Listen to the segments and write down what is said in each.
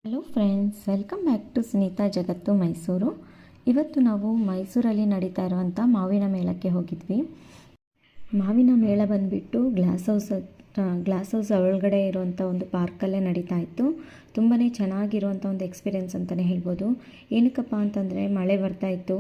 Hello friends, welcome back to Sunita ಜಗತ್ತು ಮೈಸೂರು. ಇವತ್ತು ನಾವು ಮೈಸೂರಲ್ಲಿ ನಡೀತಾ ಇರುವಂಥ ಮಾವಿನ ಮೇಳಕ್ಕೆ ಹೋಗಿದ್ವಿ. ಮಾವಿನ ಮೇಳ ಬಂದುಬಿಟ್ಟು ಗ್ಲಾಸ್ ಹೌಸ್ ಒಳಗಡೆ ಇರುವಂಥ ಒಂದು ಪಾರ್ಕಲ್ಲೇ ನಡೀತಾ ಇತ್ತು. ತುಂಬಾ ಚೆನ್ನಾಗಿರುವಂಥ ಒಂದು ಎಕ್ಸ್ಪೀರಿಯೆನ್ಸ್ ಅಂತಲೇ ಹೇಳ್ಬೋದು. ಏನಕ್ಕಪ್ಪ ಅಂತಂದರೆ ಮಳೆ ಬರ್ತಾಯಿತ್ತು.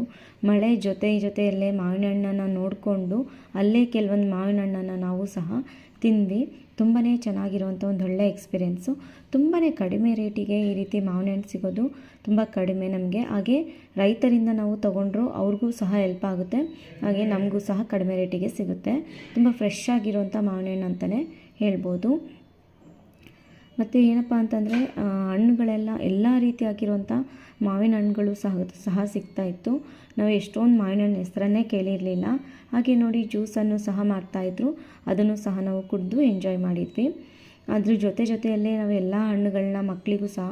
ಮಳೆ ಜೊತೆಯಲ್ಲೇ ಮಾವಿನ ಹಣ್ಣನ್ನು ನೋಡಿಕೊಂಡು ಅಲ್ಲೇ ಕೆಲವೊಂದು ಮಾವಿನ ಹಣ್ಣನ್ನು ನಾವು ಸಹ ತಿಂದ್ವಿ. ತುಂಬಾ ಚೆನ್ನಾಗಿರುವಂಥ ಒಂದು ಒಳ್ಳೆಯ ಎಕ್ಸ್ಪೀರಿಯೆನ್ಸು. ತುಂಬಾ ಕಡಿಮೆ ರೇಟಿಗೆ ಈ ರೀತಿ ಮಾವಿನ ಹಣ್ಣು ಸಿಗೋದು ತುಂಬ ಕಡಿಮೆ ನಮಗೆ. ಹಾಗೆ ರೈತರಿಂದ ನಾವು ತೊಗೊಂಡ್ರು ಅವ್ರಿಗೂ ಸಹ ಹೆಲ್ಪ್ ಆಗುತ್ತೆ, ಹಾಗೆ ನಮಗೂ ಸಹ ಕಡಿಮೆ ರೇಟಿಗೆ ಸಿಗುತ್ತೆ. ತುಂಬ ಫ್ರೆಶ್ ಆಗಿರುವಂಥ ಮಾವಿನ ಹಣ್ಣು ಅಂತಲೇ ಹೇಳ್ಬೋದು. ಮತ್ತು ಏನಪ್ಪ ಅಂತಂದರೆ ಹಣ್ಣುಗಳೆಲ್ಲ ಎಲ್ಲ ರೀತಿಯಾಗಿರುವಂಥ ಮಾವಿನ ಹಣ್ಣುಗಳು ಸಹ ಸಿಗ್ತಾಯಿತ್ತು. ನಾವು ಎಷ್ಟೊಂದು ಮಾವಿನ ಹಣ್ಣು ಹೆಸರನ್ನೇ ಕೇಳಿರಲಿಲ್ಲ. ಹಾಗೆ ನೋಡಿ ಜ್ಯೂಸನ್ನು ಸಹ ಮಾಡ್ತಾಯಿದ್ರು, ಅದನ್ನು ಸಹ ನಾವು ಕುಡಿದು ಎಂಜಾಯ್ ಮಾಡಿದ್ವಿ. ಅದ್ರ ಜೊತೆಯಲ್ಲೇ ನಾವು ಎಲ್ಲ ಹಣ್ಣುಗಳನ್ನ ಮಕ್ಕಳಿಗೂ ಸಹ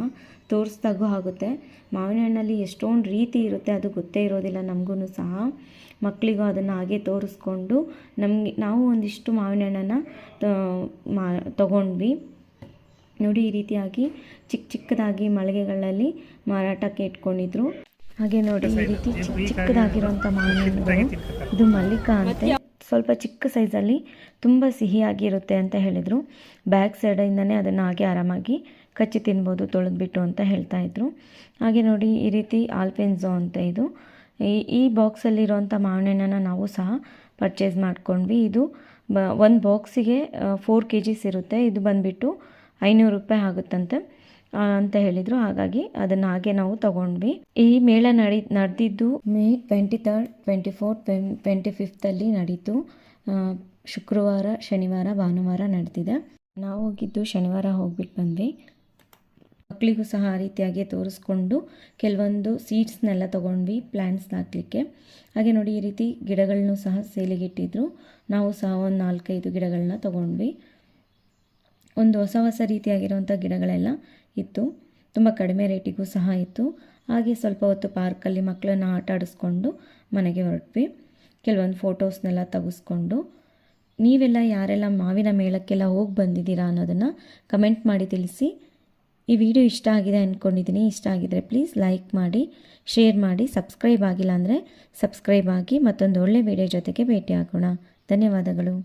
ತೋರಿಸ್ದಾಗೂ ಆಗುತ್ತೆ. ಮಾವಿನ ಹಣ್ಣಲ್ಲಿ ಎಷ್ಟೊಂದು ರೀತಿ ಇರುತ್ತೆ, ಅದು ಗೊತ್ತೇ ಇರೋದಿಲ್ಲ ನಮಗೂ ಸಹ. ಮಕ್ಕಳಿಗೂ ಅದನ್ನು ಹಾಗೆ ತೋರಿಸ್ಕೊಂಡು ನಾವು ಒಂದಿಷ್ಟು ಮಾವಿನ ಹಣ್ಣನ್ನು ತಗೊಂಡ್ವಿ. ನೋಡಿ, ಈ ರೀತಿಯಾಗಿ ಚಿಕ್ಕದಾಗಿ ಮಳಿಗೆಗಳಲ್ಲಿ ಮಾರಾಟಕ್ಕೆ ಇಟ್ಕೊಂಡಿದ್ರು. ಹಾಗೆ ನೋಡಿ, ಈ ರೀತಿ ಚಿಕ್ಕದಾಗಿರುವಂಥ ಮಾವಿನ ಹಣ್ಣುಗಳು, ಇದು ಮಲ್ಲಿಕಾ ಅಂತೆ, ಸ್ವಲ್ಪ ಚಿಕ್ಕ ಸೈಜಲ್ಲಿ ತುಂಬ ಸಿಹಿಯಾಗಿರುತ್ತೆ ಅಂತ ಹೇಳಿದರು. ಬ್ಯಾಕ್ ಸೈಡಿಂದನೇ ಅದನ್ನು ಹಾಗೆ ಆರಾಮಾಗಿ ಕಚ್ಚಿ ತಿನ್ಬೋದು ತೊಳೆದ್ಬಿಟ್ಟು ಅಂತ ಹೇಳ್ತಾಯಿದ್ರು. ಹಾಗೆ ನೋಡಿ, ಈ ರೀತಿ ಆಲ್ಪೆನ್ಸೋ ಅಂತ ಇದು ಈ ಬಾಕ್ಸಲ್ಲಿರುವಂಥ ಮಾವಿನ ಹಣ್ಣನ್ನು ನಾವು ಸಹ ಪರ್ಚೇಸ್ ಮಾಡ್ಕೊಂಡ್ವಿ. ಇದು ಒಂದು ಬಾಕ್ಸಿಗೆ 4 kgs ಇರುತ್ತೆ. ಇದು ಬಂದುಬಿಟ್ಟು 500 ರೂಪಾಯಿ ಆಗುತ್ತಂತೆ ಅಂತ ಹೇಳಿದರು. ಹಾಗಾಗಿ ಅದನ್ನು ಹಾಗೆ ನಾವು ತಗೊಂಡ್ವಿ. ಈ ಮೇಳ ನಡೆದಿದ್ದು May 23rd, 24th, 25th ನಡೀತು. ಶುಕ್ರವಾರ, ಶನಿವಾರ, ಭಾನುವಾರ ನಡೆದಿದೆ. ನಾವು ಹೋಗಿದ್ದು ಶನಿವಾರ ಹೋಗ್ಬಿಟ್ಟು ಬಂದ್ವಿ. ಮಕ್ಕಳಿಗೂ ಸಹ ಆ ರೀತಿಯಾಗಿ ತೋರಿಸ್ಕೊಂಡು ಕೆಲವೊಂದು ಸೀಡ್ಸ್ನೆಲ್ಲ ತೊಗೊಂಡ್ವಿ ಪ್ಲ್ಯಾಂಟ್ಸ್ ಹಾಕಲಿಕ್ಕೆ. ಹಾಗೆ ನೋಡಿ, ಈ ರೀತಿ ಗಿಡಗಳನ್ನೂ ಸಹ ಸೇಲಿಗಿಟ್ಟಿದ್ರು. ನಾವು ಸಹ ಒಂದು 4-5 ಗಿಡಗಳನ್ನ ತೊಗೊಂಡ್ವಿ. ಒಂದು ಹೊಸ ರೀತಿಯಾಗಿರುವಂಥ ಗಿಡಗಳೆಲ್ಲ ಇತ್ತು. ತುಂಬ ಕಡಿಮೆ ರೇಟಿಗೂ ಸಹ ಇತ್ತು. ಹಾಗೆ ಸ್ವಲ್ಪ ಹೊತ್ತು ಪಾರ್ಕಲ್ಲಿ ಮಕ್ಕಳನ್ನ ಆಟ ಆಡಿಸ್ಕೊಂಡು ಮನೆಗೆ ಹೊರಟ್ವಿ. ಕೆಲವೊಂದು ಫೋಟೋಸ್ನೆಲ್ಲ ತೆಗೆಸ್ಕೊಂಡು. ನೀವೆಲ್ಲ ಯಾರೆಲ್ಲ ಮಾವಿನ ಮೇಳಕ್ಕೆಲ್ಲ ಹೋಗಿ ಬಂದಿದ್ದೀರಾ ಅನ್ನೋದನ್ನು ಕಮೆಂಟ್ ಮಾಡಿ ತಿಳಿಸಿ. ಈ ವಿಡಿಯೋ ಇಷ್ಟ ಆಗಿದೆ ಅಂದ್ಕೊಂಡಿದ್ದೀನಿ. ಇಷ್ಟ ಆಗಿದರೆ ಪ್ಲೀಸ್ ಲೈಕ್ ಮಾಡಿ, ಶೇರ್ ಮಾಡಿ, ಸಬ್ಸ್ಕ್ರೈಬ್ ಆಗಿಲ್ಲ ಅಂದರೆ ಸಬ್ಸ್ಕ್ರೈಬ್ ಆಗಿ. ಮತ್ತೊಂದು ಒಳ್ಳೆ ವಿಡಿಯೋ ಜೊತೆಗೆ ಭೇಟಿ ಆಗೋಣ. ಧನ್ಯವಾದಗಳು.